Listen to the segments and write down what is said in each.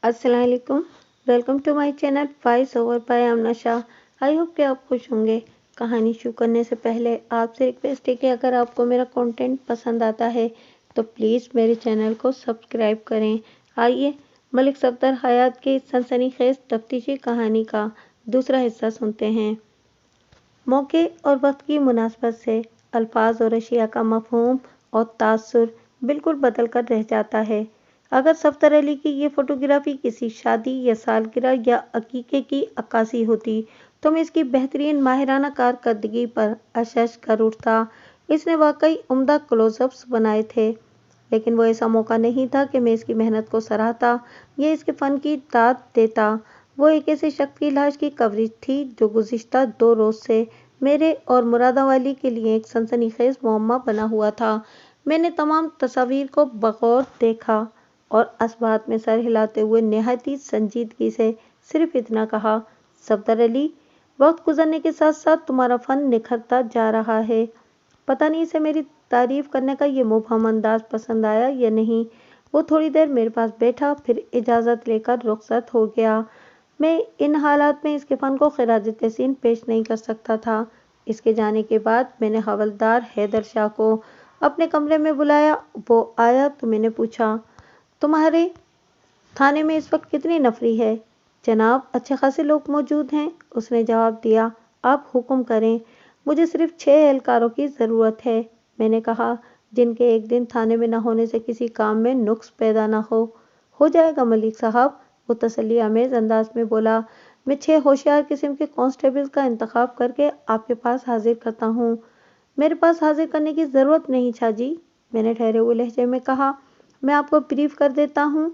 अस्सलाम वालेकुम। Welcome to my channel voice over by Amna Shah. I hope कि आप खुश होंगे। कहानी शुरू करने से पहले आपसे रिक्वेस्ट है कि अगर आपको मेरा कंटेंट पसंद आता है तो प्लीज़ मेरे चैनल को सब्सक्राइब करें। आइए मलिक सफदर हयात की सनसनीखेज तफ्तीशी कहानी का दूसरा हिस्सा सुनते हैं। मौके और वक्त की मुनासबत से अल्फाज और अशिया का मफहूम और तासुर बिल्कुल बदल कर रह जाता है। अगर सफदर अली की ये फोटोग्राफी किसी शादी या सालगिरह या अकीके की अक्कासी होती तो मैं इसकी बेहतरीन माहिराना कारकर्दगी पर अशश कर उठता। इसने वाकई उम्दा क्लोजअप्स बनाए थे, लेकिन वो ऐसा मौका नहीं था कि मैं इसकी मेहनत को सराहता या इसके फ़न की दाद देता। वो एक ऐसे शख्स की लाश की कवरेज थी जो गुज़िश्ता 2 रोज़ से मेरे और मुरादावाली के लिए एक सनसनीखेज मुअम्मा बना हुआ था। मैंने तमाम तस्वीर को बगौर देखा और असबात में सर हिलाते हुए निहायत ही संजीदगी से सिर्फ इतना कहा, सफदर अली, वक्त गुजरने के साथ साथ तुम्हारा फ़न निखरता जा रहा है। पता नहीं इसे मेरी तारीफ करने का ये मुबहम अंदाज पसंद आया या नहीं। वो थोड़ी देर मेरे पास बैठा, फिर इजाज़त लेकर रुखसत हो गया। मैं इन हालात में इसके फ़न को खिराज तहसीन पेश नहीं कर सकता था। इसके जाने के बाद मैंने हवलदार हैदर शाह को अपने कमरे में बुलाया। वो आया तो मैंने पूछा, तुम्हारे थाने में इस वक्त कितनी नफरी है? जनाब, अच्छे खासे लोग मौजूद हैं, उसने जवाब दिया। आप हुक्म करें। मुझे सिर्फ 6 एहलकारों की ज़रूरत है, मैंने कहा, जिनके एक दिन थाने में न होने से किसी काम में नुक्स पैदा न हो जाएगा मलिक साहब, वो तसल्ली आमेज अंदाज में बोला। मैं 6 होशियार किस्म के कांस्टेबल्स का इंतखाब करके आपके पास हाजिर करता हूँ। मेरे पास हाजिर करने की ज़रूरत नहीं छाजी, मैंने ठहरे हुए लहजे में कहा। मैं आपको ब्रीफ कर देता हूँ,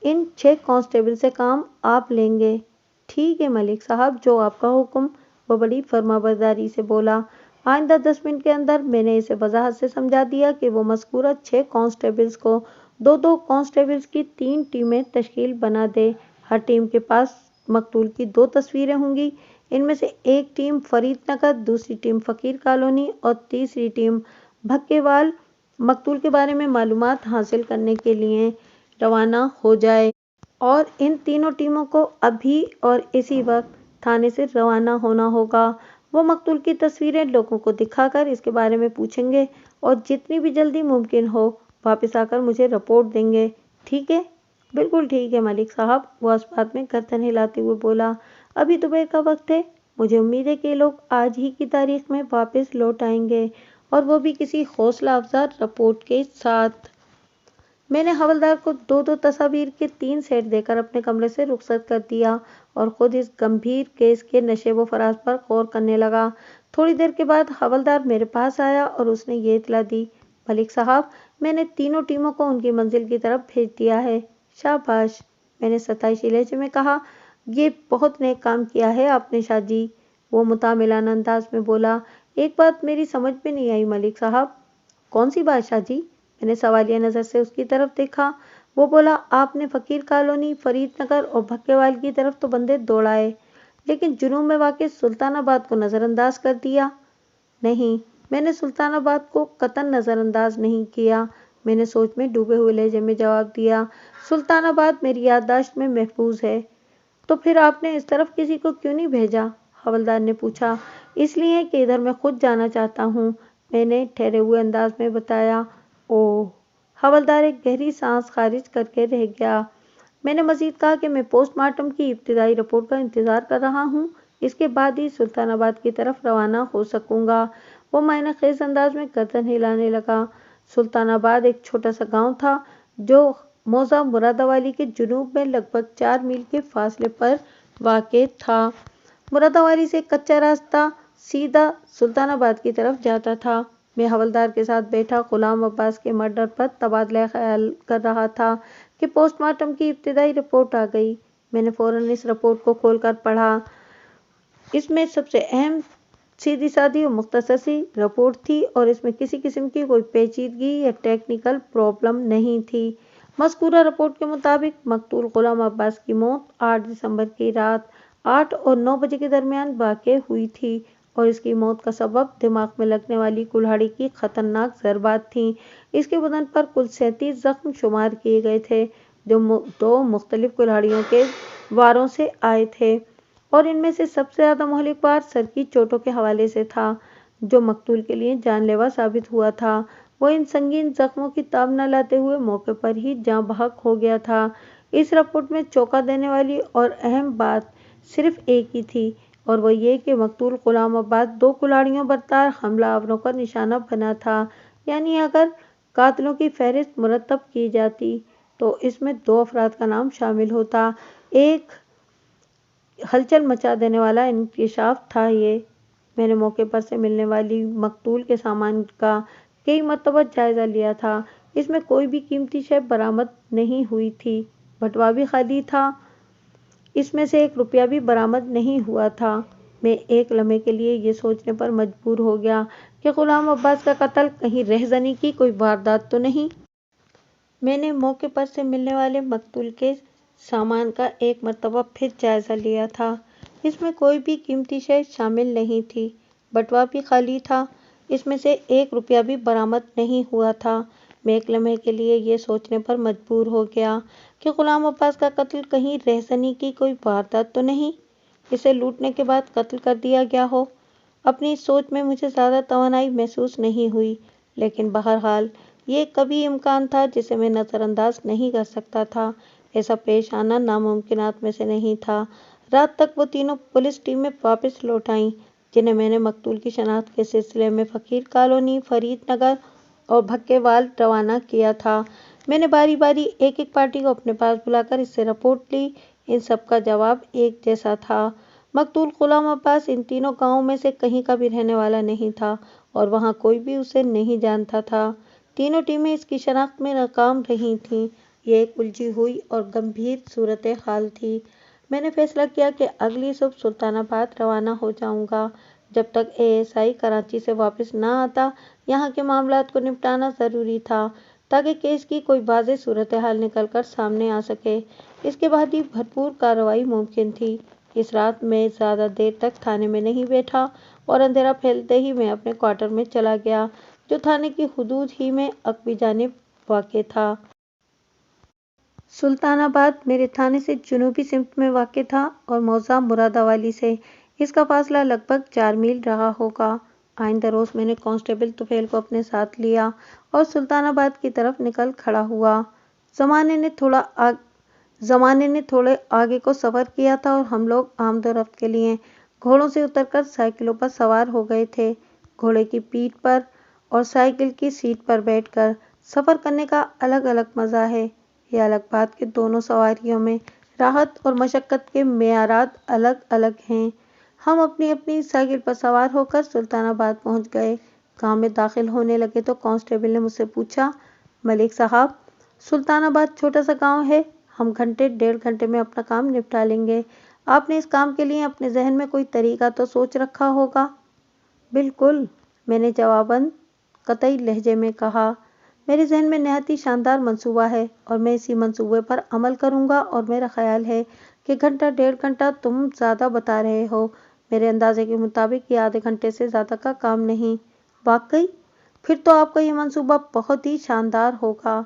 इन 6 कांस्टेबल से काम आप लेंगे। ठीक है मलिक साहब, जो आपका हुक्म, वो बड़ी फर्माबरदारी से बोला। आइंदा 10 मिनट के अंदर मैंने इसे वजाहत से समझा दिया कि वो मज़कूरा 6 कांस्टेबल्स को 2-2 कांस्टेबल्स की 3 टीमें तश्कील बना दे। हर टीम के पास मकतूल की 2 तस्वीरें होंगी। इनमें से एक टीम फरीद नगर, दूसरी टीम फ़कीर कॉलोनी और तीसरी टीम भक्केवाल मकतूल के बारे में मालूमात हासिल करने के लिए रवाना हो जाए। और इन तीनों टीमों को अभी और इसी वक्त थाने से रवाना होना होगा। वो मकतूल की तस्वीरें लोगों को दिखाकर इसके बारे में पूछेंगे और जितनी भी जल्दी मुमकिन हो वापस आकर मुझे रिपोर्ट देंगे। ठीक है? बिल्कुल ठीक है मलिक साहब, वो असबात में गर्दन हिलाते हुए बोला। अभी दोपहर का वक्त है। मुझे उम्मीद है कि लोग आज ही की तारीख में वापस लौट आएंगे, और वो भी किसी हौसला अफजा रिपोर्ट के साथ। मैंने हवलदार को 2-2 तस्वीर के 3 सेट देकर अपने कमरे से रुखसत कर दिया और खुद इस गंभीर केस के नशे व फराज पर गौर करने लगा। थोड़ी देर के बाद हवलदार मेरे पास आया और उसने ये इतला दी, मलिक साहब, मैंने तीनों टीमों को उनकी मंजिल की तरफ भेज दिया है। शाबाश, मैंने सताइशी लहजे में कहा। ये बहुत नेक काम किया है आपने शाहजी, वो मुतामिलाना अंदाज में बोला। एक बात मेरी समझ में नहीं आई मलिक साहब। कौन सी बात शाहजी? मैंने सवालिया नज़र से उसकी तरफ देखा। वो बोला, आपने फ़कीर कॉलोनी, फरीद नगर और भक्केवाल की तरफ तो बंदे दौड़ाए, लेकिन जुनूब में वाक़ सुल्तानाबाद को नज़रअंदाज कर दिया। नहीं, मैंने सुल्तानाबाद को कतन नज़रअंदाज नहीं किया, मैंने सोच में डूबे हुए लहजे में जवाब दिया। सुल्तानाबाद मेरी याददाश्त में महफूज है। तो फिर आपने इस तरफ किसी को क्यों नहीं भेजा? हवलदार ने पूछा। इसलिए कि इधर मैं खुद जाना चाहता हूँ, मैंने ठहरे हुए अंदाज में बताया। ओह! हवलदार एक गहरी सांस खारिज करके रह गया। मैंने मजीद कहा कि मैं पोस्टमार्टम की इब्तिदाई रिपोर्ट का इंतज़ार कर रहा हूँ, इसके बाद ही सुल्तानाबाद की तरफ रवाना हो सकूँगा। वो मायने खेज अंदाज में गर्दन हिलाने लगा। सुल्तानाबाद एक छोटा सा गांव था जो मौजा मुरादावाली के जुनूब में लगभग 4 मील के फासले पर वाक़ था। मुरादावाली से कच्चा रास्ता सीधा सुल्तानाबाद की तरफ जाता था। मैं हवलदार के साथ बैठा गुलाम अब्बास के मर्डर पर तबादला ख्याल कर रहा था कि पोस्टमार्टम की इब्तिदाई रिपोर्ट आ गई। मैंने फ़ौरन इस रिपोर्ट को खोलकर पढ़ा। इसमें सबसे अहम सीधी सादी और मुख्तसर सी रिपोर्ट थी और इसमें किसी किस्म की कोई पेचीदगी या टेक्निकल प्रॉब्लम नहीं थी। मज़कूरा रिपोर्ट के मुताबिक मकतूल गुलाम अब्बास की मौत 8 दिसंबर की रात 8 और 9 बजे के दरमियान वाक़ हुई थी और इसकी मौत का सबब दिमाग में लगने वाली कुल्हाड़ी की खतरनाक ज़रबात थीं। इसके बदन पर कुल 37 जख्म शुमार किए गए थे। جو دو مختلف کلاڑیوں کے واروں سے آئے تھے، اور ان میں سے سب سے زیادہ مہلک وار سر کی چوٹوں کے حوالے سے تھا، جو مقتول کے لیے جان لیوا ثابت ہوا تھا۔ وہ ان سنگین زخموں کی تاب نہ لاتے ہوئے موقع پر ہی جاں بحق ہو گیا تھا۔ اس رپورٹ میں چونکا دینے والی اور اہم بات صرف ایک ہی تھی، اور وہ یہ کہ مقتول غلام عباس دو کلاڑیوں بردار حملہ آوروں کا نشانہ بنا تھا۔ یعنی اگر قاتلوں کی فہرست مرتب کی جاتی تو اس میں دو افراد کا نام شامل ہوتا۔ ایک ہلچل مچا دینے والا انکشاف تھا یہ۔ میں نے موقع پر سے ملنے والی مقتول کے سامان کا کئی مرتبہ جائزہ لیا تھا۔ اس میں کوئی بھی قیمتی شے برآمد نہیں ہوئی تھی۔ بٹوا بھی خالی تھا، اس میں سے 1 روپیہ بھی برآمد نہیں ہوا تھا۔ میں ایک لمحے کے لیے یہ سوچنے پر مجبور ہو گیا کہ غلام عباس کا قتل کہیں رہزنی کی کوئی واردات تو نہیں۔ میں نے موقع پر سے ملنے والے مقتول کے سامان کا ایک مرتبہ پھر جائزہ لیا تھا۔ اس میں کوئی بھی قیمتی شے شامل نہیں تھی۔ بٹوا بھی خالی تھا، اس میں سے 1 روپیہ بھی برآمد نہیں ہوا تھا۔ میں ایک لمحے کے لیے یہ سوچنے پر مجبور ہو گیا کہ غلام عباس کا قتل کہیں رہزنی کی کوئی واردات تو نہیں، اسے لوٹنے کے بعد قتل کر دیا گیا ہو۔ اپنی اس سوچ میں مجھے زیادہ توانائی محسوس نہیں ہوئی، لیکن بہرحال یہ کبھی امکان تھا جسے میں نظر انداز نہیں کر سکتا تھا۔ ایسا پیش آنا ناممکنات میں سے نہیں تھا۔ رات تک وہ تینوں پولیس ٹیمیں واپس لوٹ آئیں، جنہیں میں نے مقتول کی شناخت کے سلسلے میں فقیر کالونی، فرید نگر اور بھکیوال روانہ کیا تھا۔ میں نے باری باری ایک ایک پارٹی کو اپنے پاس بلا کر اس سے رپورٹ لی۔ ان سب کا جواب ایک جیسا تھا۔ مقتول غلام عباس ان تینوں گاؤں میں سے کہیں کا بھی رہنے والا نہیں تھا، اور وہاں کوئی بھی اسے نہیں جانتا تھا۔ تینوں ٹیمیں اس کی شناخت میں ناکام رہی تھیں۔ یہ ایک الجھی ہوئی اور گمبھیر صورتحال تھی۔ میں نے فیصلہ کیا کہ اگلی صبح سلطان آباد روانہ ہو جاؤں گا۔ جب تک ASI کراچی سے واپس نہ آتا، یہاں کے معاملات کو نپٹانا ضروری تھا، تاکہ کیس کی کوئی واضح صورتحال نکل کر سامنے آ سکے۔ اس کے بعد ہی بھرپور کارروائی ممکن تھی۔ اس رات میں زیادہ دیر تک تھانے میں نہیں بیٹھا، اور اندھیرا پھیلتے ہی میں اپنے کوارٹر میں چلا گیا، جو تھانے کی حدود ہی میں عقبی جانب واقع تھا۔ سلطان آباد میرے تھانے سے جنوبی سمت میں واقع تھا اور موضع مرادآبادی سے اس کا فاصلہ لگ بھگ 4 میل رہا ہوگا۔ آئندہ روز میں نے کانسٹیبل طفیل کو اپنے ساتھ لیا اور سلطان آباد کی طرف نکل کھڑا ہوا۔ زمانے نے تھوڑے آگے کو سفر کیا تھا اور ہم لوگ آمد و رفت کے لیے گھوڑوں سے اتر کر سائیکلوں پر سوار ہو گئے تھے۔ گھوڑے کی پیٹھ پر اور سائیکل کی سیٹ پر بیٹھ کر سفر کرنے کا الگ الگ مزہ ہے۔ یہ الگ بات کہ دونوں سواریوں میں راحت اور مشقت کے معیارات الگ الگ ہیں۔ ہم اپنی اپنی سائیکل پر سوار ہو کر سلطان آباد پہنچ گئے۔ گاؤں میں داخل ہونے لگے تو کانسٹیبل نے مجھ سے پوچھا، ملک صاحب، سلطان آباد چھوٹا سا گاؤں ہے، ہم گھنٹے 1.5 گھنٹے میں اپنا کام نپٹا لیں گے۔ آپ نے اس کام کے لیے اپنے ذہن میں کوئی طریقہ تو سوچ رکھا ہوگا؟ بالکل، میں نے جواباً قطعی لہجے میں کہا۔ میرے ذہن میں نہایت ہی شاندار منصوبہ ہے اور میں اسی منصوبے پر عمل کروں گا، اور میرا خیال ہے کہ گھنٹہ 1.5 گھنٹہ تم زیادہ بتا رہے ہو۔ میرے اندازے کے مطابق یہ آدھے گھنٹے سے زیادہ کا کام نہیں۔ واقعی؟ پھر تو آپ کا یہ منصوبہ بہت ہی شاندار ہوگا،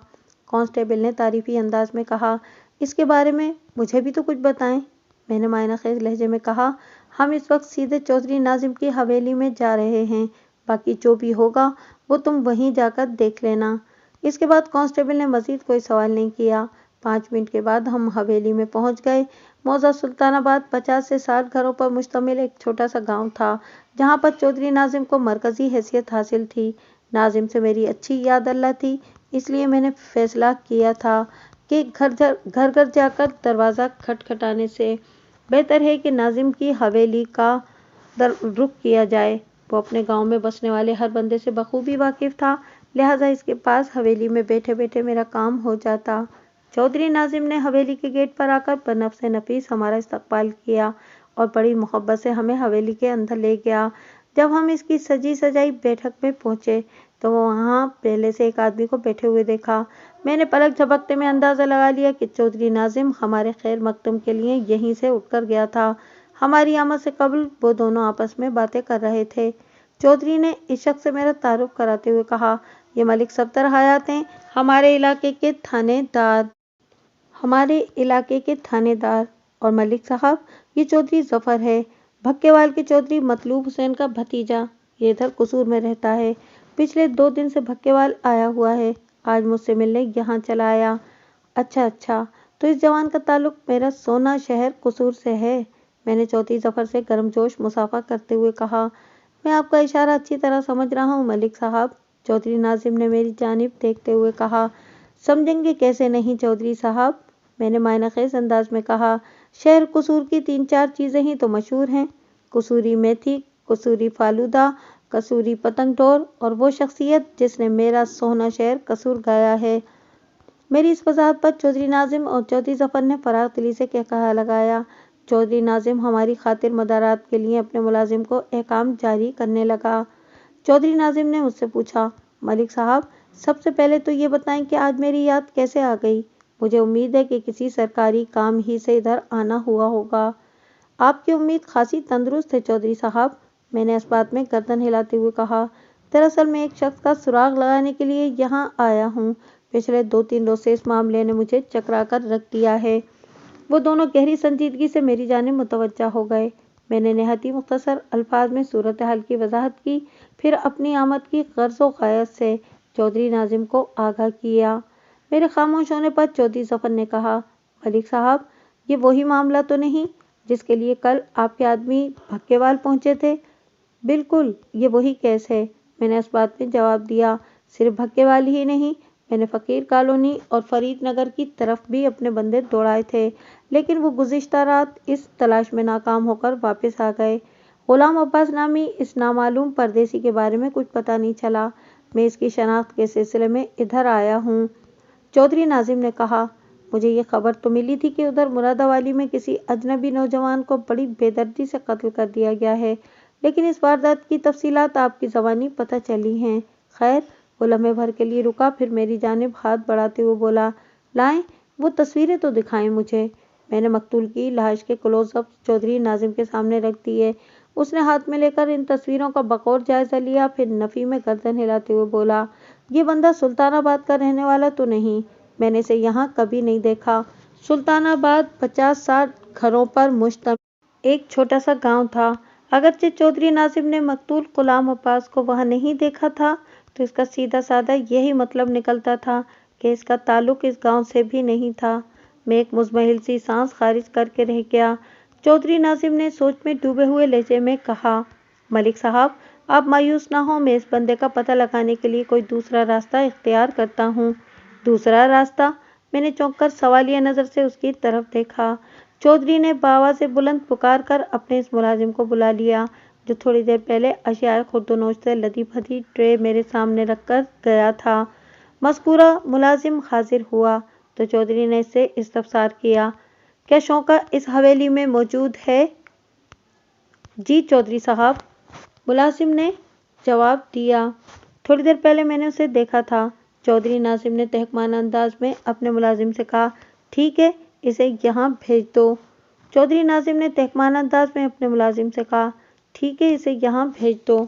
کانسٹیبل نے تعریفی انداز میں کہا۔ اس کے بارے میں مجھے بھی تو کچھ بتائیں، میں نے معنی خیز لہجے میں کہا۔ ہم اس وقت سیدھے چودھری ناظم کی حویلی میں جا رہے ہیں، باقی جو بھی ہوگا وہ تم وہیں جا کر دیکھ لینا۔ اس کے بعد کانسٹیبل نے مزید کوئی سوال نہیں کیا۔ 5 منٹ کے بعد ہم حویلی میں پہنچ گئے۔ موضع سلطان آباد 50 سے 60 گھروں پر مشتمل ایک چھوٹا سا گاؤں تھا، جہاں پر چودھری ناظم کو مرکزی حیثیت حاصل تھی۔ ناظم سے میری اچھی یاد اللہ تھی، اس لیے میں نے فیصلہ کیا تھا کہ گھر گھر جا کر دروازہ کھٹکھٹانے سے بہتر ہے کہ ناظم کی حویلی کا رخ کیا جائے۔ وہ اپنے گاؤں میں بسنے والے ہر بندے سے بخوبی واقف تھا، لہٰذا اس کے پاس حویلی میں بیٹھے بیٹھے میرا کام ہو جاتا۔ چودھری ناظم نے حویلی کے گیٹ پر آ کر بنفس نفیس ہمارا استقبال کیا اور بڑی محبت سے ہمیں حویلی کے اندر لے گیا۔ جب ہم اس کی سجی سجائی بیٹھک میں پہنچے تو وہاں پہلے سے ایک آدمی کو بیٹھے ہوئے دیکھا۔ میں نے پلک جھپکتے میں اندازہ لگا لیا کہ چودھری ناظم ہمارے خیر مقدم کے لیے یہیں سے اٹھ کر گیا تھا۔ ہماری آمد سے قبل وہ دونوں آپس میں باتیں کر رہے تھے۔ چودھری نے اس شخص سے میرا تعارف کراتے ہوئے کہا، یہ ملک صفدر حیات ہیں، ہمارے علاقے کے تھانے دار۔ हमारे इलाके के थानेदार। और मलिक साहब, ये चौधरी जफर है, भक्केवाल के चौधरी मतलूब हुसैन का भतीजा। ये इधर कसूर में रहता है। पिछले 2 दिन से भक्केवाल आया हुआ है। आज मुझसे मिलने यहाँ चला आया। अच्छा अच्छा, तो इस जवान का ताल्लुक मेरा सोना शहर कसूर से है। मैंने चौधरी जफर से गर्मजोश मुसाफा करते हुए कहा। मैं आपका इशारा अच्छी तरह समझ रहा हूँ मलिक साहब, चौधरी नाजिम ने मेरी जानिब देखते हुए कहा। समझेंगे कैसे नहीं चौधरी साहब, मैंने मायनाखेज अंदाज में कहा। शहर कसूर की 3-4 चीज़ें ही तो मशहूर हैं। कसूरी मेथी, कसूरी फालूदा, कसूरी पतंग टोर और वो शख्सियत जिसने मेरा सोना शहर कसूर गाया है। मेरी इस वजाहत पर चौधरी नाजिम और चौधरी जफर ने फराग दिली से क्या कहा लगाया। चौधरी नाजिम हमारी खातिर मदारात के लिए अपने मुलाजिम को अहकाम जारी करने लगा। चौधरी नाजिम ने मुझसे पूछा, मलिक साहब, सबसे पहले तो ये बताएं कि आज मेरी याद कैसे आ गई। मुझे उम्मीद है कि किसी सरकारी काम ही से इधर आना हुआ होगा। आपकी उम्मीद खासी तंदुरुस्त है चौधरी साहब, मैंने इस बात में गर्दन हिलाते हुए कहा। दरअसल मैं एक शख्स का सुराग लगाने के लिए यहाँ आया हूँ। पिछले 2-3 रोज से इस मामले ने मुझे चकरा कर रख दिया है। वो दोनों गहरी संजीदगी से मेरी जानिब मुतवज्जा हो गए। मैंने नहायत ही मुख्तसर अल्फाज में सूरत हाल की वजाहत की, फिर अपनी आमद की गर्ज़ व गायत से चौधरी नाजिम को आगाह किया। मेरे खामोश होने पर चौधरी जफर ने कहा, मलिक साहब, ये वही मामला तो नहीं जिसके लिए कल आपके आदमी भक्केवाल पहुंचे थे। बिल्कुल, ये वही केस है, मैंने इस बात में जवाब दिया। सिर्फ भक्केवाल ही नहीं, मैंने फ़कीर कॉलोनी और फरीद नगर की तरफ भी अपने बंदे दौड़ाए थे, लेकिन वो गुज़िश्ता रात इस तलाश में नाकाम होकर वापस आ गए। गुलाम अब्बास नामी इस नामालूम परदेसी के बारे में कुछ पता नहीं चला। मैं इसकी शनाख्त के सिलसिले में इधर आया हूँ। चौधरी नाजिम ने कहा, मुझे ये खबर तो मिली थी कि उधर मुरादाबादी में किसी अजनबी नौजवान को बड़ी बेदर्दी से कत्ल कर दिया गया है, लेकिन इस वारदात की तफसीलात आपकी ज़बानी पता चली हैं। खैर, वो लम्हे भर के लिए रुका, फिर मेरी जानिब हाथ बढ़ाते हुए बोला, लाएं, वो तस्वीरें तो दिखाएं मुझे। मैंने मकतूल की लाश के क्लोजअप चौधरी नाजिम के सामने रख दिए। उसने हाथ में लेकर इन तस्वीरों का बकौर जायजा लिया, फिर नफ़ी में गर्दन हिलाते हुए बोला, ये बंदा सुल्तानाबाद का रहने वाला तो नहीं, मैंने इसे यहाँ कभी नहीं देखा। सुल्तानाबाद 50-60 घरों पर मुश्तमिल एक छोटा सा गाँव था। अगरचे चौधरी नाजिम ने मकतूल गुलाम अब्बास को वहाँ नहीं देखा था, तो इसका सीधा साधा यही मतलब निकलता था कि इसका ताल्लुक इस गांव से भी नहीं था। मैं एक मुज़महिल सी सांस खारिज करके रह गया। चौधरी नाजिम ने सोच में डूबे हुए लहजे में कहा, मलिक साहब, आप मायूस ना हो, मैं इस बंदे का पता लगाने के लिए कोई दूसरा रास्ता इख्तियार करता हूँ। दूसरा रास्ता? मैंने चौंक कर सवालिया नज़र से उसकी तरफ देखा। चौधरी ने बावाज़ बुलंद पुकार कर अपने इस मुलाजिम को बुला लिया, जो थोड़ी देर पहले अशियाए खुर्दनोश से लदी भदी ट्रे मेरे सामने रख कर गया था। मज़कूरा मुलाजिम हाजिर हुआ तो चौधरी ने इससे इस्तफसार किया, क्या शौका इस हवेली में मौजूद है? जी चौधरी साहब, मुलाजिम ने जवाब दिया। थोड़ी देर पहले मैंने उसे देखा था। चौधरी नाजिम ने तहकमान अंदाज में अपने मुलाजिम से कहा, ठीक है, इसे यहाँ भेज दो। चौधरी नाजिम ने तहकमान अंदाज में अपने मुलाजिम से कहा, ठीक है, इसे यहाँ भेज दो।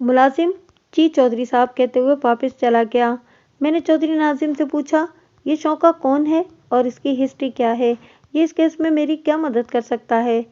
मुलाजिम जी चौधरी साहब कहते हुए वापस चला गया। मैंने चौधरी नाजिम से पूछा, ये शौका कौन है और इसकी हिस्ट्री क्या है? ये इस केस में मेरी क्या मदद कर सकता है?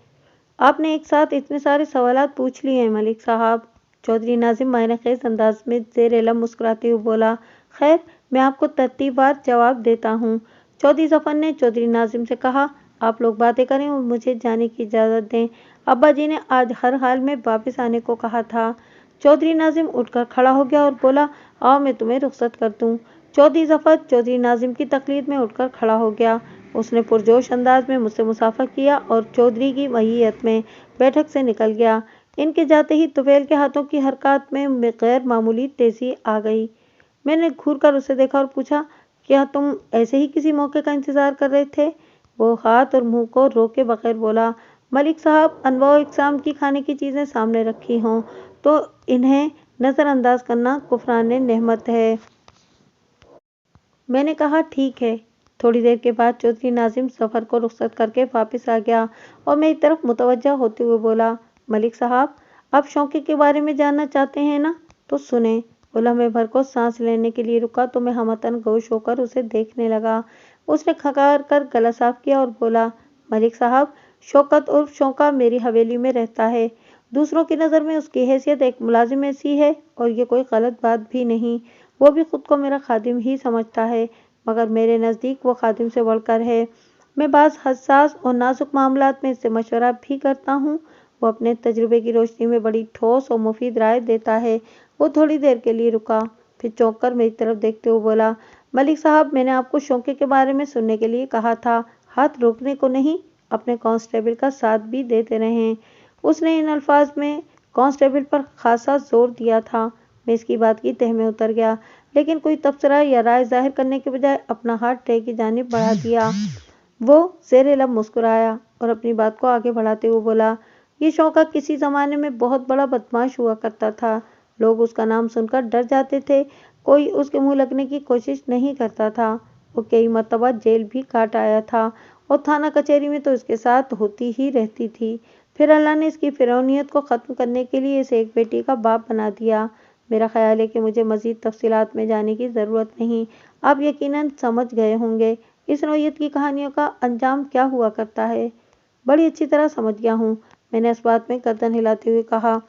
आपने एक साथ इतने सारे सवालात पूछ लिए हैं मलिक साहब, चौधरी नाजिम मायनेखेज अंदाज में ज़ेर इल्म मुस्कुराते हुए बोला। खैर, मैं आपको तरतीबवार जवाब देता हूँ। चौधरी जफर ने चौधरी नाजिम से कहा, आप लोग बातें करें और मुझे जाने की इजाज़त दें। अब्बा जी ने आज हर हाल में वापस आने को कहा था। चौधरी नाजिम उठकर खड़ा हो गया और बोला, आओ मैं तुम्हें रुख्सत कर दूं। चौधरी जफर चौधरी नाजिम की तकलीद में उठकर खड़ा हो गया। उसने पुरजोश अंदाज में मुझसे मुसाफा किया और चौधरी की मय्यत में बैठक से निकल गया। इनके जाते ही तुफैल के हाथों की हरकत में गैर मामूली तेजी आ गई। मैंने घूर कर उसे देखा और पूछा, क्या तुम ऐसे ही किसी मौके का इंतजार कर रहे थे? वो हाथ और मुंह को रोके बगैर बोला, मलिक साहब, अनवा इकसाम की खाने की चीज़ें सामने रखी हों तो इन्हें नज़रअंदाज करना कुफरान नेमत है। मैंने कहा, ठीक है। थोड़ी देर के बाद चौधरी नाजिम सफ़र को रुख्सत करके वापस आ गया और मेरी तरफ मुतवज्जा होते हुए बोला, मलिक साहब, आप शौके के बारे में जानना चाहते हैं ना? तो सुने। वो लम्हे भर को सांस लेने के लिए रुका तो मैं हमतन गोश होकर उसे देखने लगा। उसने खकार कर गला साफ किया और बोला, मलिक साहब, शौकत उर्फ शौका मेरी हवेली में रहता है। दूसरों की नज़र में उसकी हैसियत एक मुलाजिम ऐसी है और ये कोई गलत बात भी नहीं। वो भी खुद को मेरा खादिम ही समझता है, मगर मेरे नज़दीक वो खादिम से बढ़कर है। मैं बाज़ हसास और नाजुक मामलात में इससे मशवरा भी करता हूँ। वो अपने तजुर्बे की रोशनी में बड़ी ठोस और मुफीद राय देता है। वो थोड़ी देर के लिए रुका, फिर चौंक कर मेरी तरफ देखते हुए बोला, मलिक साहब, मैंने आपको शौके के बारे में सुनने के लिए कहा था, हाथ रोकने को नहीं। अपने कांस्टेबल का साथ भी देते रहें। उसने इन अल्फाज में कांस्टेबल पर खासा जोर दिया था। मैं इसकी बात की तह में उतर गया, लेकिन कोई तबसरा या राय जाहिर करने के बजाय अपना हाथ ट्रे की जानिब बढ़ा दिया। वो ज़ेरे लब मुस्कुराया और अपनी बात को आगे बढ़ाते हुए बोला, ये शौका किसी ज़माने में बहुत बड़ा बदमाश हुआ करता था। लोग उसका नाम सुनकर डर जाते थे। कोई उसके मुंह लगने की कोशिश नहीं करता था। वो कई मर्तबा जेल भी काट आया था और थाना कचहरी में तो इसके साथ होती ही रहती थी। फिर अल्लाह ने इसकी फिरौनियत को ख़त्म करने के लिए इसे एक बेटी का बाप बना दिया। मेरा ख्याल है कि मुझे मज़ीद तफसीलात में जाने की ज़रूरत नहीं। आप यकीनन समझ गए होंगे इस नौयत की कहानियों का अंजाम क्या हुआ करता है। बड़ी अच्छी तरह समझ गया हूँ, मैंने इस बात में गर्दन हिलाते हुए कहा।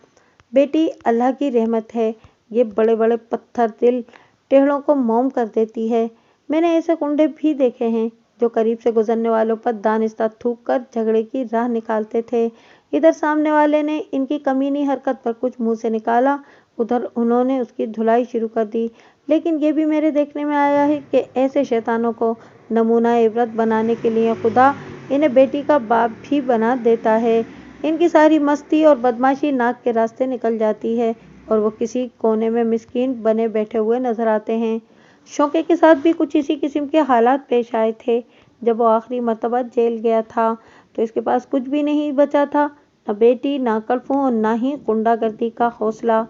बेटी अल्लाह की रहमत है, ये बड़े बड़े पत्थर दिल टेढ़ों को मौम कर देती है। मैंने ऐसे कुंडे भी देखे हैं जो करीब से गुजरने वालों पर दानिस्ता थूक कर झगड़े की राह निकालते थे। इधर सामने वाले ने इनकी कमीनी हरकत पर कुछ मुंह से निकाला, उधर उन्होंने उसकी धुलाई शुरू कर दी। लेकिन ये भी मेरे देखने में आया है कि ऐसे शैतानों को नमूना इबरत बनाने के लिए खुदा इन्हें बेटी का बाप भी बना देता है। इनकी सारी मस्ती और बदमाशी नाक के रास्ते निकल जाती है और वो किसी कोने में मिस्कीन बने बैठे हुए नजर आते हैं। शौके के साथ भी कुछ इसी किस्म के हालात पेश आए थे। जब वो आखिरी मर्तबा जेल गया था तो इसके पास कुछ भी नहीं बचा था, न बेटी, न कल्फों और न ही गुंडागर्दी का हौसला।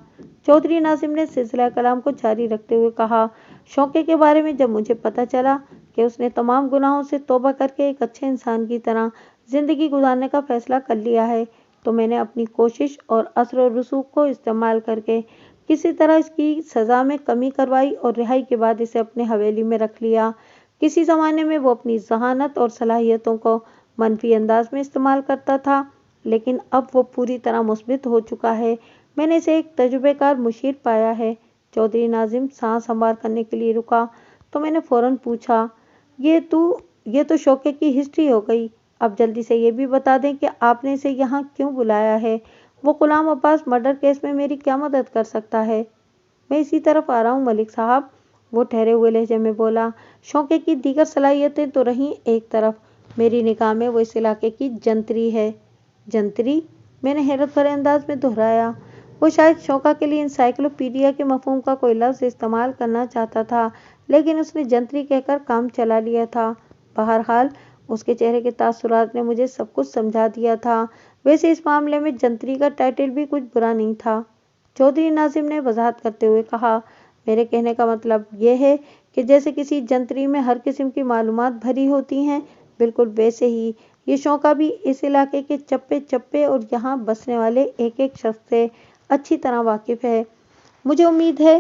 चौधरी नाजिम ने सिलसिला कलाम को जारी रखते हुए कहा, शौके के बारे में जब मुझे पता चला कि उसने तमाम गुनाहों से तौबा करके एक अच्छे इंसान की तरह जिंदगी गुजारने का फैसला कर लिया है, तो मैंने अपनी कोशिश और असर और रसूख को इस्तेमाल करके किसी तरह इसकी सज़ा में कमी करवाई और रिहाई के बाद इसे अपने हवेली में रख लिया। किसी ज़माने में वो अपनी जहानत और सलाहियतों को मनफी अंदाज में इस्तेमाल करता था, लेकिन अब वो पूरी तरह मुस्बित हो चुका है। मैंने इसे एक तजुर्बेकार मुशीर पाया है। चौधरी नाजिम सांस संभार करने के लिए रुका तो मैंने फौरन पूछा, ये तो शौके की हिस्ट्री हो गई। अब जल्दी से ये भी बता दें कि आपने इसे यहाँ क्यों बुलाया है। वो गुलाम अब्बास मर्डर केस में मेरी क्या मदद कर सकता है। मैं इसी तरफ आ रहा हूँ मलिक साहब, वो ठहरे हुए लहजे में बोला। शौके की दीगर सलाहियतें तो रहीं एक तरफ, मेरी निगाह में वो इस इलाके की जंतरी है। जंतरी? मैंने हैरत भरे अंदाज में दोहराया। वो शायद शौका के लिए इंसाइक्लोपीडिया के मफहूम का कोई लफ्ज़ इस्तेमाल करना चाहता था, लेकिन उसने जंतरी कहकर काम चला लिया था। बहरहाल उसके चेहरे के तासुरात ने मुझे सब कुछ समझा दिया था। वैसे इस मामले में जंतरी का टाइटल भी कुछ बुरा नहीं था। चौधरी नाजिम ने वजाहत करते हुए कहा, मेरे कहने का मतलब यह है कि जैसे किसी जंतरी में हर किस्म की मालूमात भरी होती हैं, बिल्कुल वैसे ही ये शौका भी इस इलाके के चप्पे चप्पे और यहाँ बसने वाले एक एक शख्स से अच्छी तरह वाकिफ है। मुझे उम्मीद है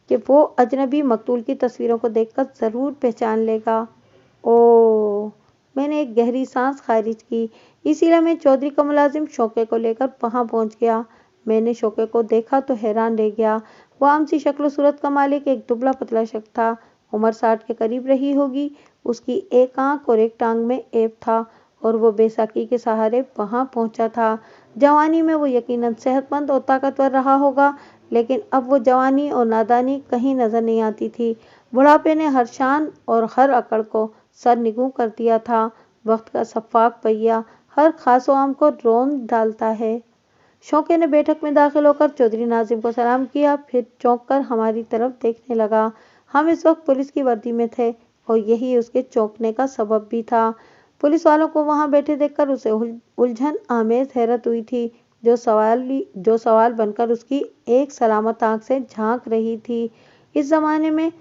कि वो अजनबी मकतूल की तस्वीरों को देखकर ज़रूर पहचान लेगा। ओह, मैंने एक गहरी सांस खारिज की। इसी लम्हे चौधरी का मुलाजिम शौके को लेकर वहां पहुंच गया। मैंने शौके को देखा तो हैरान रह गया। वो आम सी शक्ल सूरत का मालिक एक दुबला पतला शख्स था। उम्र 60 के करीब रही होगी। उसकी एक आंख और एक टांग में ऐब था और वो बेसाखी के सहारे वहां पहुंचा था। जवानी में वो यकीनन सेहतमंद और ताकतवर रहा होगा, लेकिन अब वो जवानी और नादानी कहीं नजर नहीं आती थी। बुढ़ापे ने हर शान और हर अकड़ को सरनिगू कर दिया था। वक्त का सफाक पहिया हर खास आम को रौंद डालता है। शौके ने बैठक में दाखिल होकर चौधरी नाजिम को सलाम किया, फिर चौंक कर हमारी तरफ देखने लगा। हम इस वक्त पुलिस की वर्दी में थे और यही उसके चौंकने का सबब भी था। पुलिस वालों को वहां बैठे देखकर उसे उलझन आमेज हैरत हुई थी, जो सवाल बनकर उसकी एक सलामत आंख से झांक रही थी। इस जमाने में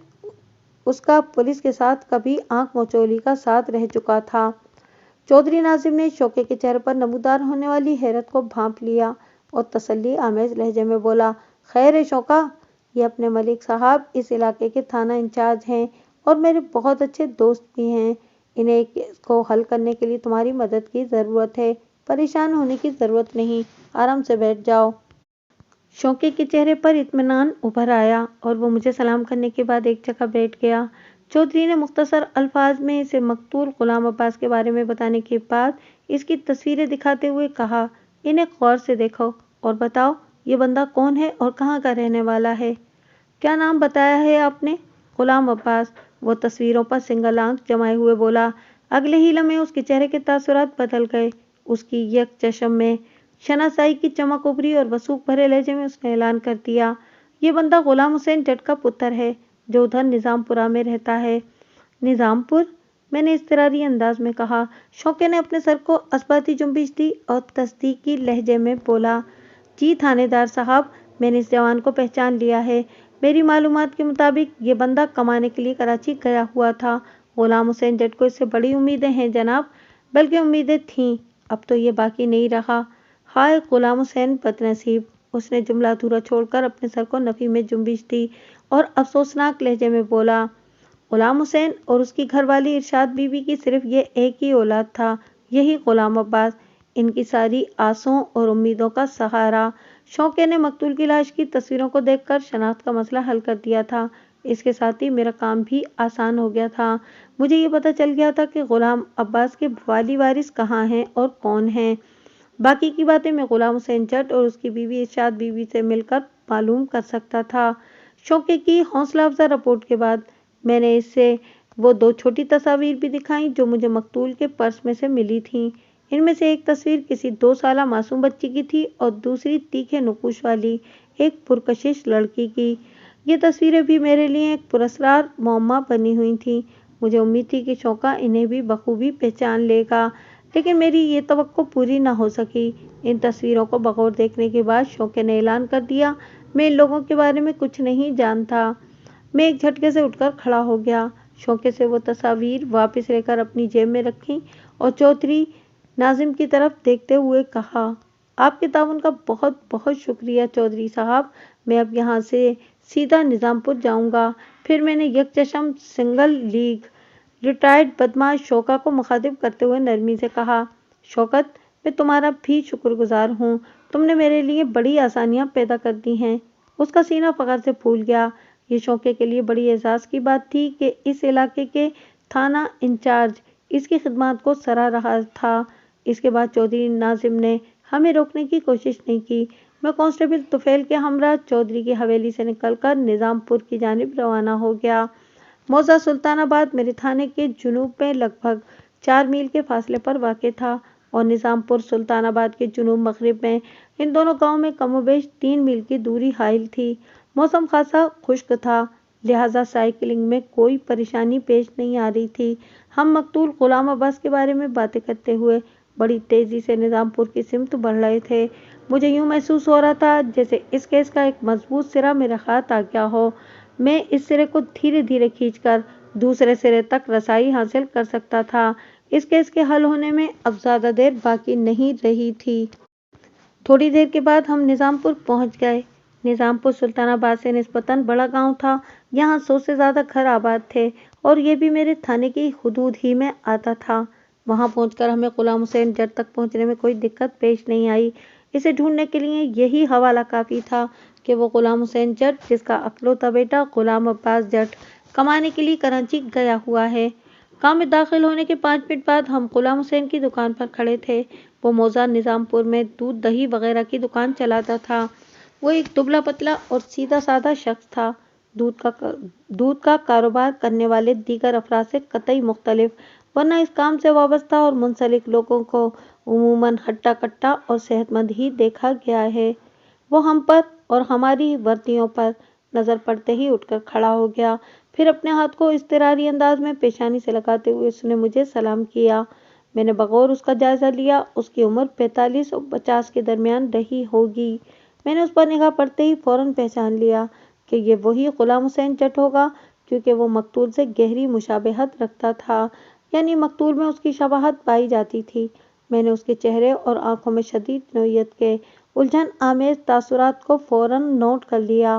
उसका पुलिस के साथ कभी आंख मचोली का साथ रह चुका था। चौधरी नाजिम ने शौके के चेहरे पर नमूदार होने वाली हैरत को भांप लिया और तसल्ली आमेज लहजे में बोला, खैर है शौका, ये अपने मलिक साहब इस इलाके के थाना इंचार्ज हैं और मेरे बहुत अच्छे दोस्त भी हैं। انہیں اس کو حل کرنے کے لیے تمہاری مدد کی ضرورت ہے۔ پریشان ہونے کی ضرورت نہیں، آرام سے بیٹھ جاؤ۔ شوقیہ کے چہرے پر اطمینان ابھر آیا اور وہ مجھے سلام کرنے کے بعد ایک جگہ بیٹھ گیا۔ چودھری نے مختصر الفاظ میں اسے مقتول غلام عباس کے بارے میں بتانے کے بعد اس کی تصویریں دکھاتے ہوئے کہا، انہیں غور سے دیکھو اور بتاؤ یہ بندہ کون ہے اور کہاں کا رہنے والا ہے۔ کیا نام بتایا ہے آپ نے؟ غلام عباس، وہ تصویروں پر سنگل آنکھ جمائے ہوئے بولا۔ اگلے ہی لمحے اس کے چہرے کے تاثرات بدل گئے۔ اس کی یک چشم میں شناسائی کی چمک ابھری اور وثوق بھرے لہجے میں اس نے اعلان کر دیا، یہ بندہ غلام حسین جٹ کا پتر ہے جو ادھر نظام پورہ میں رہتا ہے۔ نظام پور؟ میں نے اضطراری انداز میں کہا۔ شوقیہ نے اپنے سر کو اثباتی جنبش دی اور تصدیقی لہجے میں بولا، جی تھانے دار صاحب، میں نے اس جوان کو پہچان لیا ہے۔ میری معلومات کے مطابق یہ بندہ کمانے کے لیے کراچی گیا ہوا تھا۔ غلام حسین جٹ کو اس سے بڑی امیدیں ہیں جناب، بلکہ امیدیں تھیں، اب تو یہ باقی نہیں رہا۔ ہائے غلام حسین بد نصیب! اس نے جملہ ادھورا چھوڑ کر اپنے سر کو نفی میں جنبش دی اور افسوسناک لہجے میں بولا، غلام حسین اور اس کی گھر والی ارشاد بی بی کی صرف یہ ایک ہی اولاد تھا، یہی غلام عباس، ان کی ساری آسوں اور امیدوں کا سہارا۔ شوقیہ نے مقتول کی لاش کی تصویروں کو دیکھ کر شناخت کا مسئلہ حل کر دیا تھا۔ اس کے ساتھ ہی میرا کام بھی آسان ہو گیا تھا۔ مجھے یہ پتہ چل گیا تھا کہ غلام عباس کے والی وارث کہاں ہیں اور کون ہیں۔ باقی کی باتیں میں غلام حسین جٹ اور اس کی بیوی ارشاد بی بی سے مل کر معلوم کر سکتا تھا۔ شوقیہ کی حوصلہ افزا رپورٹ کے بعد میں نے اسے وہ 2 چھوٹی تصاویر بھی دکھائیں جو مجھے مقتول کے پرس میں سے ملی تھیں۔ ان میں سے ایک تصویر کسی 2 سالہ معصوم بچی کی تھی اور دوسری تیکھے نقوش والی ایک پرکشش لڑکی کی۔ یہ تصویریں بھی میرے لیے ایک پراسرار معمہ بنی ہوئی تھیں۔ مجھے امید تھی کہ شوقیہ انہیں بھی بخوبی پہچان لے گا، لیکن میری یہ توقع پوری نہ ہو سکی۔ ان تصویروں کو بغور دیکھنے کے بعد شوقیہ نے اعلان کر دیا، میں ان لوگوں کے بارے میں کچھ نہیں جانتا۔ میں ایک جھٹکے سے اٹھ کر کھڑا ہو گیا۔ شوقیہ سے وہ تصاویر واپس لے کر اپنی جیب میں رکھیں اور چودھری ناظم کی طرف دیکھتے ہوئے کہا، آپ کے تعاون کا بہت بہت شکریہ چودھری صاحب، میں اب یہاں سے سیدھا نظام پور جاؤں گا۔ پھر میں نے یک چشم سنگل لیگ ریٹائرڈ بدماش شوقیہ کو مخاطب کرتے ہوئے نرمی سے کہا، شوکت، میں تمہارا بھی شکر گزار ہوں، تم نے میرے لیے بڑی آسانیاں پیدا کر دی ہیں۔ اس کا سینہ فخر سے پھول گیا۔ یہ شوقیہ کے لیے بڑی اعزاز کی بات تھی کہ اس علاقے کے تھانہ انچارج اس کی خدمات کو سراہ رہا تھا۔ اس کے بعد چودھری ناظم نے ہمیں روکنے کی کوشش نہیں کی۔ میں کانسٹیبل طفیل کے ہمراہ چودھری کی حویلی سے نکل کر نظام پور کی جانب روانہ ہو گیا۔ موضع سلطان آباد میرے تھانے کے جنوب میں لگ بھگ 4 میل کے فاصلے پر واقع تھا اور نظام پور سلطان آباد کے جنوب مغرب میں۔ ان دونوں گاؤں میں کم و بیش 3 میل کی دوری حائل تھی۔ موسم خاصا خشک تھا، لہٰذا سائیکلنگ میں کوئی پریشانی پیش نہیں آ رہی تھی۔ ہم مقتول غلام عباس کے بارے میں باتیں کرتے ہوئے بڑی تیزی سے نظام پور کی سمت بڑھ رہے تھے۔ مجھے یوں محسوس ہو رہا تھا جیسے اس کیس کا ایک مضبوط سرا میرے ہاتھ آ گیا ہو۔ میں اس سرے کو دھیرے دھیرے کھینچ کر دوسرے سرے تک رسائی حاصل کر سکتا تھا۔ اس کیس کے حل ہونے میں اب زیادہ دیر باقی نہیں رہی تھی۔ تھوڑی دیر کے بعد ہم نظام پور پہنچ گئے۔ نظام پور سلطان آباد سے نسبتاً بڑا گاؤں تھا۔ یہاں 100 سے زیادہ گھر آباد تھے اور یہ بھی میرے تھانے کی حدود ہی میں آتا تھا۔ وہاں پہنچ کر ہمیں غلام حسین جٹ تک پہنچنے میں کوئی دقت پیش نہیں آئی۔ اسے ڈھونڈنے کے لیے یہی حوالہ کافی تھا کہ وہ غلام حسین جٹ جس کا اکلوتا بیٹا غلام عباس جٹ کمانے کے لیے کراچی گیا ہوا ہے۔ کام میں داخل ہونے کے 5 منٹ بعد ہم غلام حسین کی دکان پر کھڑے تھے۔ وہ موضع نظام پور میں دودھ دہی وغیرہ کی دکان چلاتا تھا۔ وہ ایک دبلا پتلا اور سیدھا سادہ شخص تھا، دودھ کا کاروبار کرنے والے دیگر افراد سے قطعی مختلف، ورنہ اس کام سے وابستہ اور منسلک لوگوں کو عموماً ہٹا کٹا اور صحت مند ہی دیکھا گیا ہے۔ وہ ہم پر اور ہماری وردیوں پر نظر پڑتے ہی اٹھ کر کھڑا ہو گیا، پھر اپنے ہاتھ کو اضطراری انداز میں پیشانی سے لگاتے ہوئے اس نے مجھے سلام کیا۔ میں نے بغور اس کا جائزہ لیا، اس کی عمر 45 اور 50 کے درمیان رہی ہوگی۔ میں نے اس پر نگاہ پڑتے ہی فوراً پہچان لیا کہ یہ وہی غلام حسین جٹ ہوگا، کیونکہ وہ مقتول سے گہری مشابہت رکھتا تھا، یعنی مقتول میں اس کی شباہت پائی جاتی تھی۔ میں نے اس کے چہرے اور آنکھوں میں شدید نوعیت کے الجھن آمیز تاثرات کو فوراً نوٹ کر لیا۔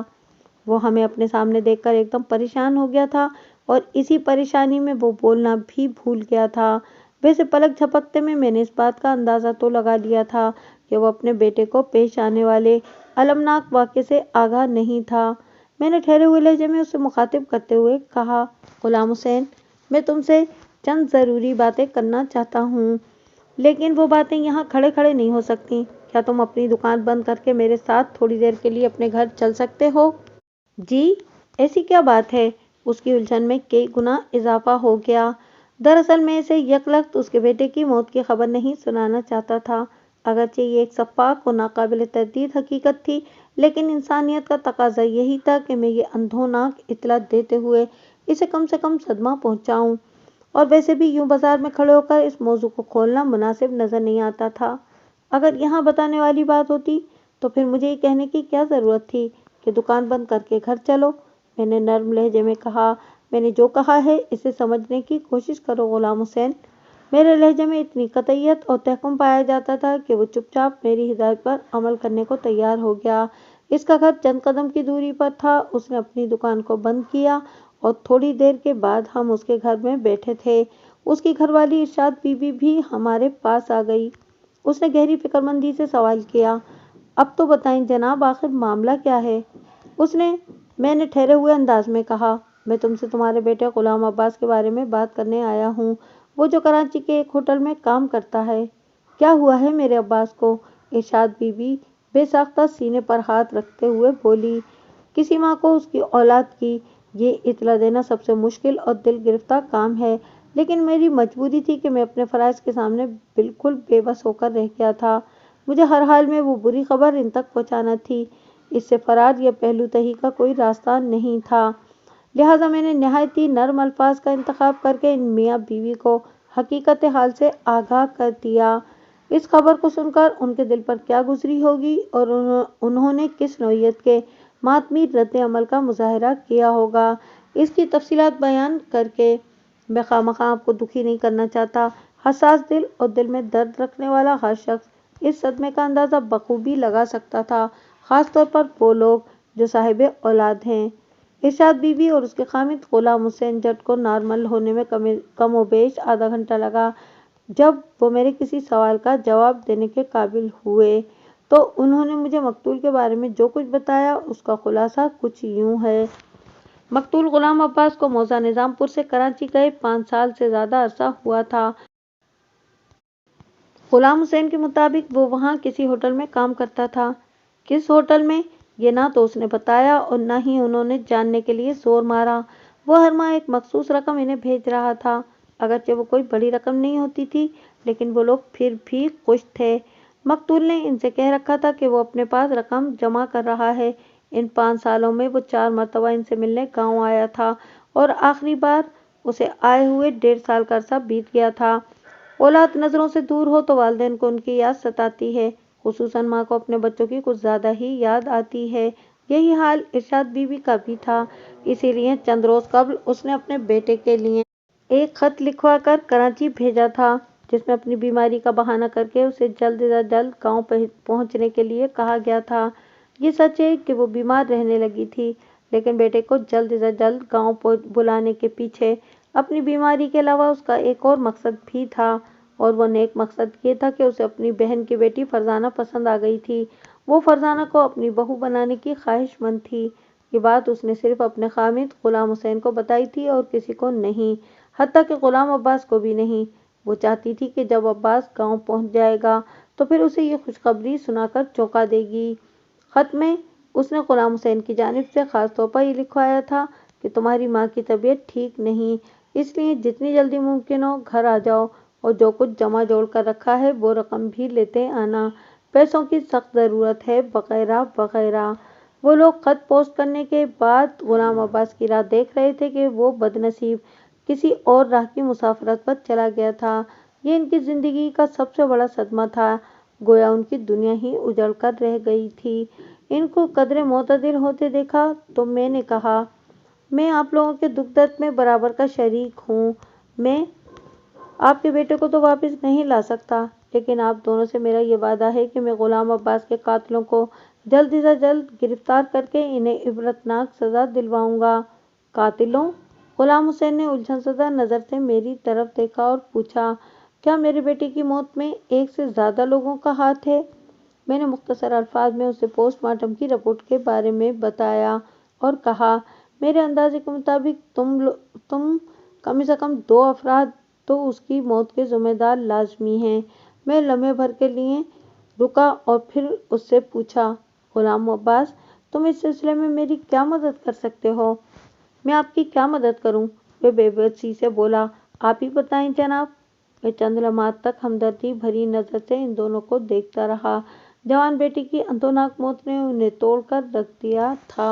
وہ ہمیں اپنے سامنے دیکھ کر ایک دم پریشان ہو گیا تھا और इसी परेशानी में वो बोलना भी भूल गया था। वैसे पलक झपकते में मैंने इस बात का अंदाजा तो लगा लिया था कि वो अपने बेटे को पेश आने वाले अलमनाक वाक़े से आगाह नहीं था। मैंने ठहरे हुए लहजे में उसे मुखातिब करते हुए कहा, गुलाम हुसैन, मैं तुमसे चंद ज़रूरी बातें करना चाहता हूँ, लेकिन वो बातें यहाँ खड़े खड़े नहीं हो सकती। क्या तुम अपनी दुकान बंद करके मेरे साथ थोड़ी देर के लिए अपने घर चल सकते हो? जी, ऐसी क्या बात है? उसकी उलझन में कई गुना इजाफा हो गया। दरअसल मैं इसे यकलख्त उसके बेटे की मौत की खबर नहीं सुनाना चाहता था। अगरचे ये एक शफ़ाफ़ और नाकाबिल तरदीद हकीकत थी, लेकिन इंसानियत का तकाजा यही था कि मैं ये अंधोनाक इत्तला देते हुए इसे कम से कम सदमा पहुँचाऊँ। और वैसे भी यूं बाजार में खड़े होकर इस मौजू को खोलना मुनासिब नजर नहीं आता था। अगर यहाँ बताने वाली बात होती तो फिर मुझे ये कहने की क्या ज़रूरत थी कि दुकान बंद करके घर चलो। मैंने नर्म लहजे में कहा, मैंने जो कहा है इसे समझने की कोशिश करो गुलाम हुसैन। मेरे लहजे में इतनी कतईयत और तहकुम पाया जाता था कि वो चुपचाप मेरी हिदायत पर अमल करने को तैयार हो गया। इसका घर चंद कदम की दूरी पर था। उसने अपनी दुकान को बंद किया और थोड़ी देर के बाद हम उसके घर में बैठे थे। उसकी घरवाली इरशाद बीबी भी हमारे पास आ गई। उसने गहरी फिक्रमंदी से सवाल किया, अब तो बताएं जनाब, आखिर मामला क्या है? मैंने ठहरे हुए अंदाज में कहा, मैं तुमसे तुम्हारे बेटे गुलाम अब्बास के बारे में बात करने आया हूँ, वो जो कराची के एक होटल में काम करता है। क्या हुआ है मेरे अब्बास को? इरशाद बीबी बेसाख्ता सीने पर हाथ रखते हुए बोली। किसी माँ को उसकी औलाद की ये इत्तला देना सबसे मुश्किल और दिल गिरफ्तार काम है, लेकिन मेरी मजबूरी थी कि मैं अपने फ़राइज़ के सामने बिल्कुल बेबस होकर रह गया था। मुझे हर हाल में वो बुरी खबर इन तक पहुँचाना थी। इससे फरार या पहलूतही का कोई रास्ता नहीं था। लिहाजा मैंने नहायत ही नर्म अल्फाज का इंतखाब करके इन मियाँ बीवी को हकीकत हाल से आगाह कर दिया। इस खबर को सुनकर उनके दिल पर क्या गुजरी होगी और उन्होंने किस नौइयत के मातमी रद्द अमल का मुजाहरा किया होगा, इसकी तफसीलात बयान करके मैं खामखा आपको दुखी नहीं करना चाहता। हसास दिल और दिल में दर्द रखने वाला हर शख्स इस सदमे का अंदाज़ा बखूबी लगा सकता था, ख़ास तौर पर वो लोग जो साहिब औलाद हैं। इरशाद बीवी और उसके खामिद गुलाम हुसैन जट को नॉर्मल होने में कमोबेश आधा घंटा लगा। जब वो मेरे किसी सवाल का जवाब देने के काबिल हुए तो उन्होंने मुझे मकतूल के बारे में जो कुछ बताया उसका खुलासा कुछ यूं है। मकतूल गुलाम अब्बास को मौजा निज़ामपुर से कराची गए 5 साल से ज़्यादा अरसा हुआ था। गुलाम हुसैन के मुताबिक वो वहाँ किसी होटल में काम करता था। किस होटल में, ये ना तो उसने बताया और न ही उन्होंने जानने के लिए जोर मारा। वो हर माह एक मखसूस रकम इन्हें भेज रहा था। अगरचे वो कोई बड़ी रकम नहीं होती थी, लेकिन वो लोग फिर भी खुश थे। मकतूल ने इनसे कह रखा था कि वो अपने पास रकम जमा कर रहा है। इन 5 सालों में वो 4 मरतबा इनसे मिलने गाँव आया था और आखिरी बार उसे आए हुए 1.5 साल का अरसा बीत गया था। औलाद नज़रों से दूर हो तो वालिदैन को उनकी याद सताती है, खुसूसन माँ को अपने बच्चों की कुछ ज़्यादा ही याद आती है। यही हाल इरशाद बीवी का भी था। इसीलिए चंद रोज़ कबल उसने अपने बेटे के लिए एक खत लिखवा कर कराची भेजा था, जिसमें अपनी बीमारी का बहाना करके उसे जल्द से जल्द गाँव पहुँचने के लिए कहा गया था। ये सच है कि वो बीमार रहने लगी थी, लेकिन बेटे को जल्द से जल्द गाँव बुलाने के पीछे अपनी बीमारी के अलावा उसका एक और मकसद भी था, और वो नेक मकसद ये था कि उसे अपनी बहन की बेटी फरजाना पसंद आ गई थी। वो फरजाना को अपनी बहू बनाने की ख्वाहिशमंद थी। ये बात उसने सिर्फ अपने खामिद गुलाम हुसैन को बताई थी और किसी को नहीं, हत्ता कि गुलाम अब्बास को भी नहीं। वो चाहती थी कि जब अब्बास गाँव पहुँच जाएगा तो फिर उसे ये खुशखबरी सुनाकर चौंका देगी। खत में उसने गुलाम हुसैन की जानिब से खास तौर पर ये लिखवाया था कि तुम्हारी माँ की तबीयत ठीक नहीं, इसलिए जितनी जल्दी मुमकिन हो घर आ जाओ और जो कुछ जमा जोड़ कर रखा है वो रकम भी लेते आना, पैसों की सख्त ज़रूरत है, वगैरह वगैरह। वो लोग खत पोस्ट करने के बाद गुलाम अब्बास की राह देख रहे थे कि वो बदनसीब किसी और राह की मुसाफरत पर चला गया था। ये इनकी ज़िंदगी का सबसे बड़ा सदमा था। गोया उनकी दुनिया ही उजड़ कर रह गई थी। इनको कदरे मोतदिल होते देखा तो मैंने कहा, मैं आप लोगों के दुख दर्द में बराबर का शरीक हूँ। मैं आपके बेटे को तो वापस नहीं ला सकता, लेकिन आप दोनों से मेरा ये वादा है कि मैं गुलाम अब्बास के कातिलों को जल्द से जल्द गिरफ्तार करके इन्हें इबरतनाक सज़ा दिलवाऊंगा। कातिलों? غلام حسین نے الجھن زدہ نظر سے میری طرف دیکھا اور پوچھا، کیا میرے بیٹے کی موت میں ایک سے زیادہ لوگوں کا ہاتھ ہے؟ میں نے مختصر الفاظ میں اسے پوسٹ مارٹم کی رپورٹ کے بارے میں بتایا اور کہا، میرے اندازے کے مطابق تم کم سے کم 2 افراد تو اس کی موت کے ذمہ دار لازمی ہیں۔ میں لمحے بھر کے لیے رکا اور پھر اس سے پوچھا، غلام عباس، تم اس سلسلے میں میری کیا مدد کر سکتے ہو؟ میں آپ کی کیا مدد کروں؟ وہ بے بسی سے بولا، آپ ہی بتائیں جناب۔ میں چند لمحات تک ہمدردی بھری نظر سے ان دونوں کو دیکھتا رہا۔ جوان بیٹے کی اندھوناک موت نے انہیں توڑ کر رکھ دیا تھا۔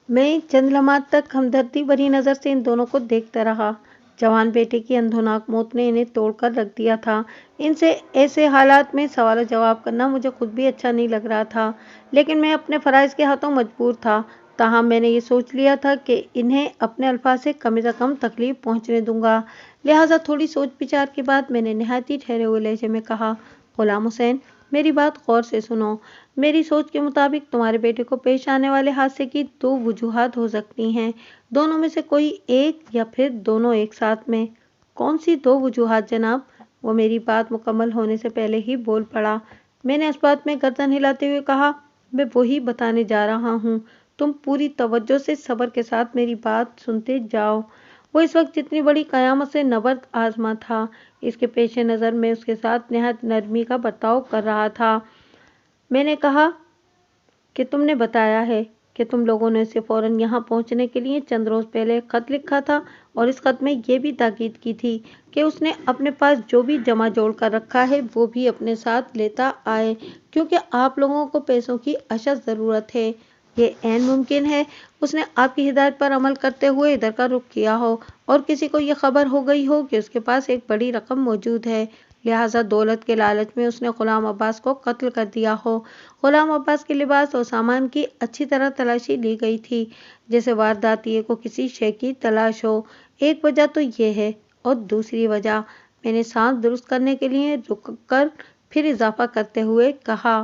میں چند لمحات تک ہمدردی بھری نظر سے ان دونوں کو دیکھتا رہا۔ جوان بیٹے کی اندھوناک موت نے انہیں توڑ کر رکھ دیا تھا۔ ان سے ایسے حالات میں سوال و جواب کرنا مجھے خود بھی اچھا نہیں لگ رہا تھا، لیکن میں اپنے فرائض کے ہاتھوں مجبور تھا۔ تاہم میں نے یہ سوچ لیا تھا کہ انہیں اپنے الفاظ سے کم تکلیف پہنچنے دوں گا، لہٰذا تھوڑی سوچ بچار کے بعد میں نے نہایت ہی ٹھہرے ہوئے لہجے میں کہا، غلام حسین، میری بات غور سے سنو۔ میری سوچ کے مطابق تمہارے بیٹے کو پیش آنے والے حادثے کی 2 وجوہات ہو سکتی ہیں، دونوں میں سے کوئی ایک یا پھر دونوں ایک ساتھ میں۔ کون سی 2 وجوہات جناب؟ وہ میری بات مکمل ہونے سے پہلے ہی بول پڑا۔ میں نے اس بات میں گردن ہلاتے ہوئے کہا، میں وہی بتانے جا رہا ہوں، تم پوری توجہ سے صبر کے ساتھ میری بات سنتے جاؤ۔ وہ اس وقت جتنی بڑی قیامت سے نبرد آزما تھا، اس کے پیش نظر میں اس کے ساتھ نہایت نرمی کا برتاؤ کر رہا تھا۔ میں نے کہا کہ تم نے بتایا ہے کہ تم لوگوں نے اسے فوراً یہاں پہنچنے کے لیے چند روز پہلے ایک خط لکھا تھا اور اس خط میں یہ بھی تاکید کی تھی کہ اس نے اپنے پاس جو بھی جمع جوڑ کر رکھا ہے وہ بھی اپنے ساتھ لیتا آئے، کیونکہ آپ لوگوں کو پیسوں کی اشد ضرورت ہے۔ یہ عین ممکن ہے اس نے آپ کی ہدایت پر عمل کرتے ہوئے ادھر کا رخ کیا ہو اور کسی کو یہ خبر ہو گئی ہو کہ اس کے پاس ایک بڑی رقم موجود ہے، لہٰذا دولت کے لالچ میں اس نے غلام عباس کو قتل کر دیا ہو۔ غلام عباس کے لباس اور سامان کی اچھی طرح تلاشی لی گئی تھی، جیسے وارداتیے کو کسی شے کی تلاش ہو۔ ایک وجہ تو یہ ہے، اور دوسری وجہ، میں نے سانس درست کرنے کے لیے رک کر پھر اضافہ کرتے ہوئے کہا،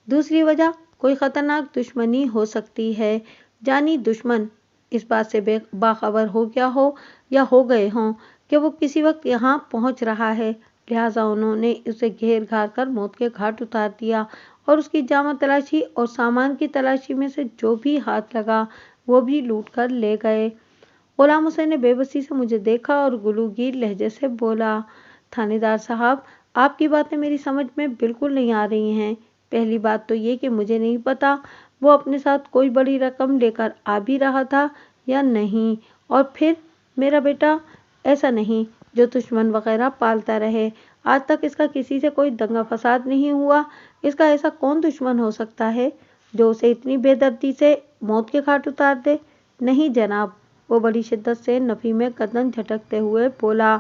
دوسری وجہ کوئی خطرناک دشمنی ہو سکتی ہے، جانی دشمن اس بات سے باخبر ہو گیا ہو یا ہو گئے ہوں کہ وہ کسی وقت یہاں پہنچ رہا ہے، لہٰذا انہوں نے اسے گھیر گھار کر موت کے گھاٹ اتار دیا اور اس کی جامہ تلاشی اور سامان کی تلاشی میں سے جو بھی ہاتھ لگا وہ بھی لوٹ کر لے گئے۔ غلام حسین نے بے بسی سے مجھے دیکھا اور گلوگیر لہجے سے بولا، تھانے دار صاحب، آپ کی باتیں میری سمجھ میں بالکل نہیں آ رہی ہیں۔ پہلی بات تو یہ کہ مجھے نہیں پتا وہ اپنے ساتھ کوئی بڑی رقم لے کر آ بھی رہا تھا یا نہیں، اور پھر میرا بیٹا ایسا نہیں جو دشمن وغیرہ پالتا رہے، آج تک اس کا کسی سے کوئی دنگا فساد نہیں ہوا، اس کا ایسا کون دشمن ہو سکتا ہے جو اسے اتنی بے دردی سے موت کے گھاٹ اتار دے؟ نہیں جناب، وہ بڑی شدت سے نفی میں گردن جھٹکتے ہوئے بولا،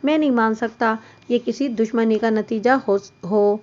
میں نہیں مان سکتا یہ کسی دشمنی کا نتیجہ ہو۔